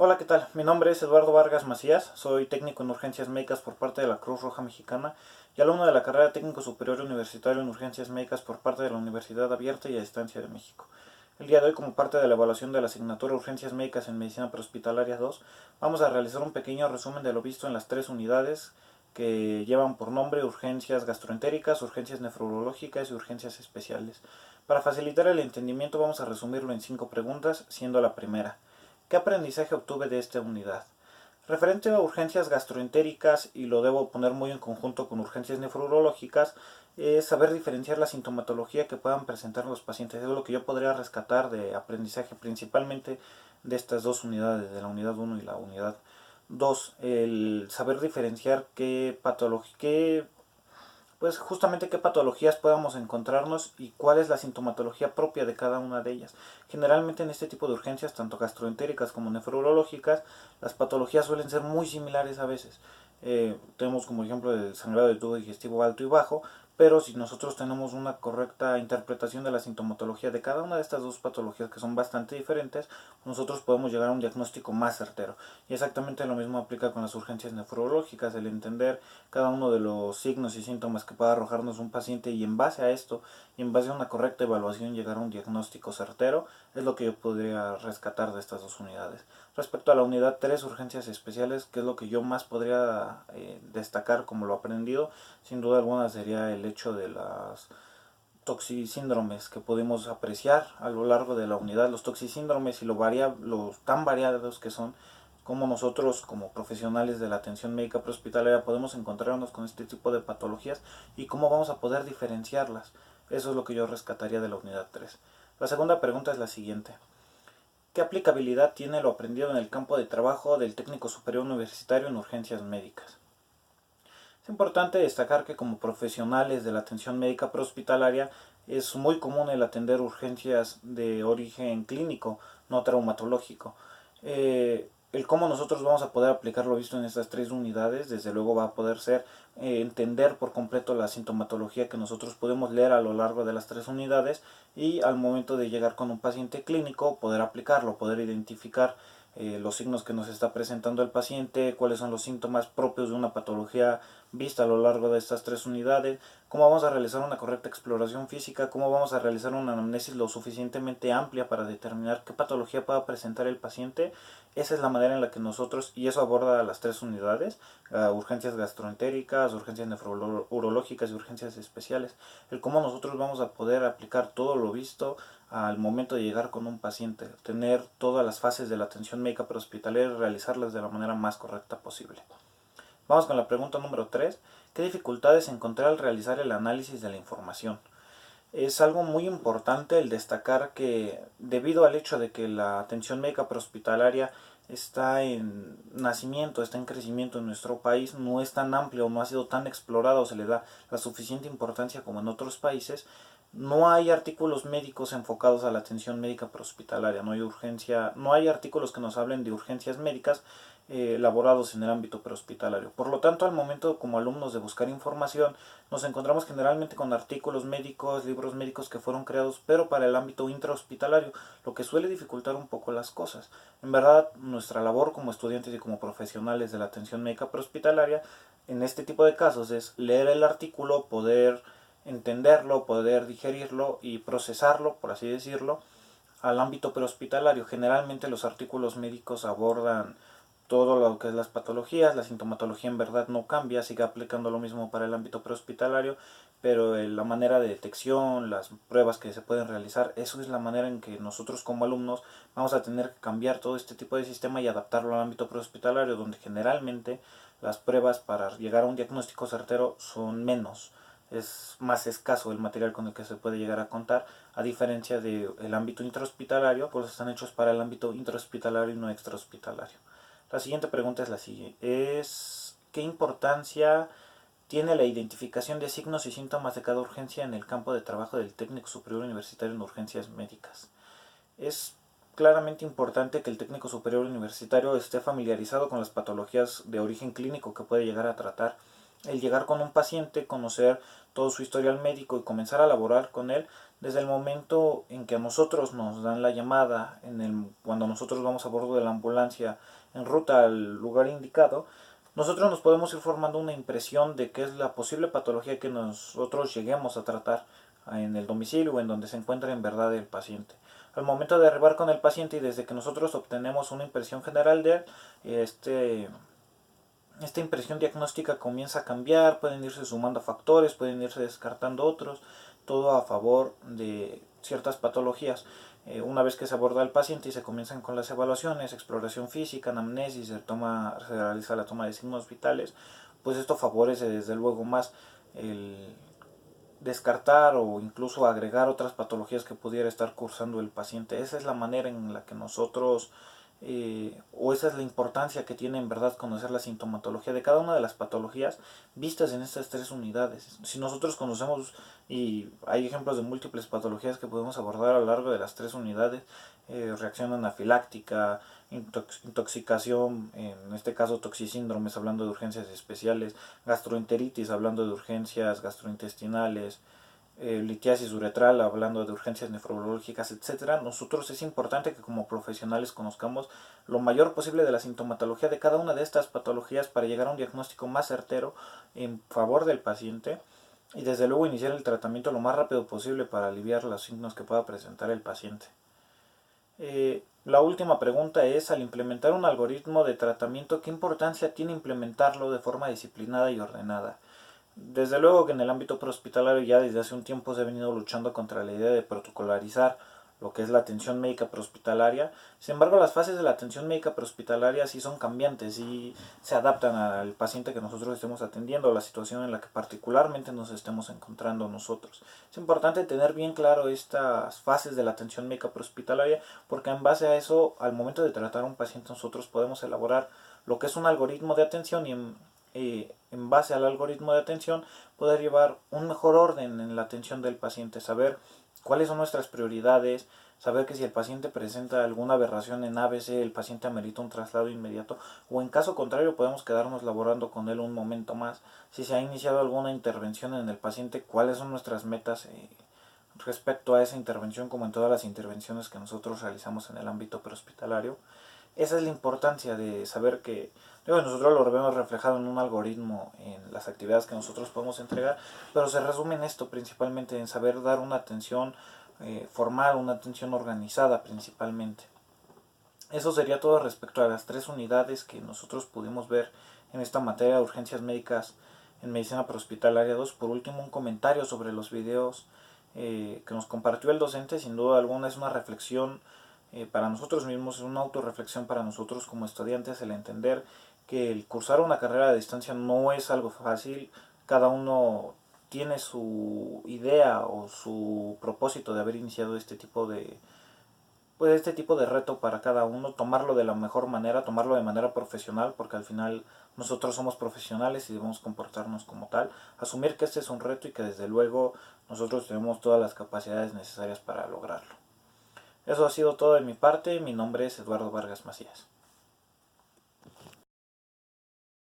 Hola, ¿qué tal? Mi nombre es Eduardo Vargas Macías, soy técnico en urgencias médicas por parte de la Cruz Roja Mexicana y alumno de la carrera técnico superior universitario en urgencias médicas por parte de la Universidad Abierta y a Distancia de México. El día de hoy, como parte de la evaluación de la asignatura Urgencias Médicas en Medicina Prehospitalaria 2, vamos a realizar un pequeño resumen de lo visto en las tres unidades que llevan por nombre urgencias gastroentéricas, urgencias nefrológicas y urgencias especiales. Para facilitar el entendimiento vamos a resumirlo en 5 preguntas, siendo la primera: ¿qué aprendizaje obtuve de esta unidad? Referente a urgencias gastroentéricas, y lo debo poner muy en conjunto con urgencias nefrológicas, es saber diferenciar la sintomatología que puedan presentar los pacientes. Es lo que yo podría rescatar de aprendizaje principalmente de estas dos unidades, de la unidad 1 y la unidad 2. El saber diferenciar qué patología, pues justamente qué patologías podamos encontrarnos y cuál es la sintomatología propia de cada una de ellas. Generalmente en este tipo de urgencias, tanto gastroentéricas como nefrológicas, las patologías suelen ser muy similares a veces. Tenemos como ejemplo el sangrado del tubo digestivo alto y bajo, pero si nosotros tenemos una correcta interpretación de la sintomatología de cada una de estas dos patologías, que son bastante diferentes, nosotros podemos llegar a un diagnóstico más certero. Y exactamente lo mismo aplica con las urgencias nefrológicas, el entender cada uno de los signos y síntomas que pueda arrojarnos un paciente, y en base a esto y en base a una correcta evaluación llegar a un diagnóstico certero, es lo que yo podría rescatar de estas dos unidades. Respecto a la unidad 3, urgencias especiales, que es lo que yo más podría destacar como lo aprendido, sin duda alguna sería el hecho de las toxisíndromes que pudimos apreciar a lo largo de la unidad. Los toxisíndromes y lo tan variados que son, como nosotros como profesionales de la atención médica prehospitalaria podemos encontrarnos con este tipo de patologías y cómo vamos a poder diferenciarlas. Eso es lo que yo rescataría de la unidad 3. La segunda pregunta es la siguiente: ¿qué aplicabilidad tiene lo aprendido en el campo de trabajo del técnico superior universitario en urgencias médicas? Es importante destacar que como profesionales de la atención médica prehospitalaria es muy común el atender urgencias de origen clínico, no traumatológico. El cómo nosotros vamos a poder aplicar lo visto en estas tres unidades, desde luego va a poder ser entender por completo la sintomatología que nosotros podemos leer a lo largo de las tres unidades, y al momento de llegar con un paciente clínico poder aplicarlo, poder identificar los signos que nos está presentando el paciente, cuáles son los síntomas propios de una patología vista a lo largo de estas tres unidades, cómo vamos a realizar una correcta exploración física, cómo vamos a realizar una anamnesis lo suficientemente amplia para determinar qué patología pueda presentar el paciente. Esa es la manera en la que nosotros, y eso aborda las tres unidades: urgencias gastroentéricas, urgencias nefrológicas y urgencias especiales. El cómo nosotros vamos a poder aplicar todo lo visto al momento de llegar con un paciente, tener todas las fases de la atención médica prehospitalaria y realizarlas de la manera más correcta posible. Vamos con la pregunta número 3. ¿Qué dificultades encontré al realizar el análisis de la información? Es algo muy importante el destacar que, debido al hecho de que la atención médica prehospitalaria está en nacimiento, está en crecimiento en nuestro país, no es tan amplio, no ha sido tan explorado, se le da la suficiente importancia como en otros países. No hay artículos médicos enfocados a la atención médica prehospitalaria, no hay urgencia, no hay artículos que nos hablen de urgencias médicas elaborados en el ámbito prehospitalario. Por lo tanto, al momento como alumnos de buscar información, nos encontramos generalmente con artículos médicos, libros médicos que fueron creados pero para el ámbito intrahospitalario, lo que suele dificultar un poco las cosas. En verdad, nuestra labor como estudiantes y como profesionales de la atención médica prehospitalaria en este tipo de casos es leer el artículo, poder entenderlo, poder digerirlo y procesarlo, por así decirlo, al ámbito prehospitalario. Generalmente los artículos médicos abordan todo lo que es las patologías, la sintomatología en verdad no cambia, sigue aplicando lo mismo para el ámbito prehospitalario, pero la manera de detección, las pruebas que se pueden realizar, eso es la manera en que nosotros como alumnos vamos a tener que cambiar todo este tipo de sistema y adaptarlo al ámbito prehospitalario, donde generalmente las pruebas para llegar a un diagnóstico certero son menos. Es más escaso el material con el que se puede llegar a contar, a diferencia del ámbito intrahospitalario, pues están hechos para el ámbito intrahospitalario y no extrahospitalario. La siguiente pregunta es la siguiente: ¿qué importancia tiene la identificación de signos y síntomas de cada urgencia en el campo de trabajo del técnico superior universitario en urgencias médicas? Es claramente importante que el técnico superior universitario esté familiarizado con las patologías de origen clínico que puede llegar a tratar. El llegar con un paciente, conocer todo su historial médico y comenzar a laborar con él, Desde el momento en que a nosotros nos dan la llamada, cuando nosotros vamos a bordo de la ambulancia en ruta al lugar indicado, nosotros nos podemos ir formando una impresión de qué es la posible patología que nosotros lleguemos a tratar en el domicilio o en donde se encuentra en verdad el paciente. Al momento de arribar con el paciente y desde que nosotros obtenemos una impresión general de él, esta impresión diagnóstica comienza a cambiar, pueden irse sumando factores, pueden irse descartando otros, todo a favor de ciertas patologías. Una vez que se aborda al paciente y se comienzan con las evaluaciones, exploración física, anamnesis, se realiza la toma de signos vitales, pues esto favorece desde luego más el descartar o incluso agregar otras patologías que pudiera estar cursando el paciente. Esa es la manera en la que nosotros, o esa es la importancia que tiene en verdad conocer la sintomatología de cada una de las patologías vistas en estas tres unidades. Si nosotros conocemos, y hay ejemplos de múltiples patologías que podemos abordar a lo largo de las tres unidades, reacción anafiláctica, intoxicación, en este caso toxisíndromes hablando de urgencias especiales, gastroenteritis hablando de urgencias gastrointestinales, litiasis uretral hablando de urgencias nefrológicas, etcétera. Nosotros es importante que como profesionales conozcamos lo mayor posible de la sintomatología de cada una de estas patologías para llegar a un diagnóstico más certero en favor del paciente y desde luego iniciar el tratamiento lo más rápido posible para aliviar los signos que pueda presentar el paciente. La última pregunta es, al implementar un algoritmo de tratamiento, ¿qué importancia tiene implementarlo de forma disciplinada y ordenada? Desde luego que en el ámbito prehospitalario ya desde hace un tiempo se ha venido luchando contra la idea de protocolarizar lo que es la atención médica prehospitalaria. Sin embargo, las fases de la atención médica prehospitalaria sí son cambiantes y se adaptan al paciente que nosotros estemos atendiendo, a la situación en la que particularmente nos estemos encontrando nosotros. Es importante tener bien claro estas fases de la atención médica prehospitalaria porque en base a eso, al momento de tratar a un paciente, nosotros podemos elaborar lo que es un algoritmo de atención y en base al algoritmo de atención poder llevar un mejor orden en la atención del paciente, saber cuáles son nuestras prioridades, saber que si el paciente presenta alguna aberración en ABC, el paciente amerita un traslado inmediato o en caso contrario podemos quedarnos laborando con él un momento más. Si se ha iniciado alguna intervención en el paciente, cuáles son nuestras metas respecto a esa intervención, como en todas las intervenciones que nosotros realizamos en el ámbito prehospitalario. Esa es la importancia de saber que nosotros lo vemos reflejado en un algoritmo, en las actividades que nosotros podemos entregar, pero se resume en esto principalmente, en saber dar una atención formal, una atención organizada principalmente. Eso sería todo respecto a las tres unidades que nosotros pudimos ver en esta materia de urgencias médicas en medicina prehospitalaria 2. Por último, un comentario sobre los videos que nos compartió el docente. Sin duda alguna es una reflexión para nosotros mismos, es una autorreflexión para nosotros como estudiantes, el entender que el cursar una carrera de distancia no es algo fácil. Cada uno tiene su idea o su propósito de haber iniciado este tipo de reto para cada uno, tomarlo de la mejor manera, tomarlo de manera profesional, porque al final nosotros somos profesionales y debemos comportarnos como tal, asumir que este es un reto y que desde luego nosotros tenemos todas las capacidades necesarias para lograrlo. Eso ha sido todo de mi parte, mi nombre es Eduardo Vargas Macías.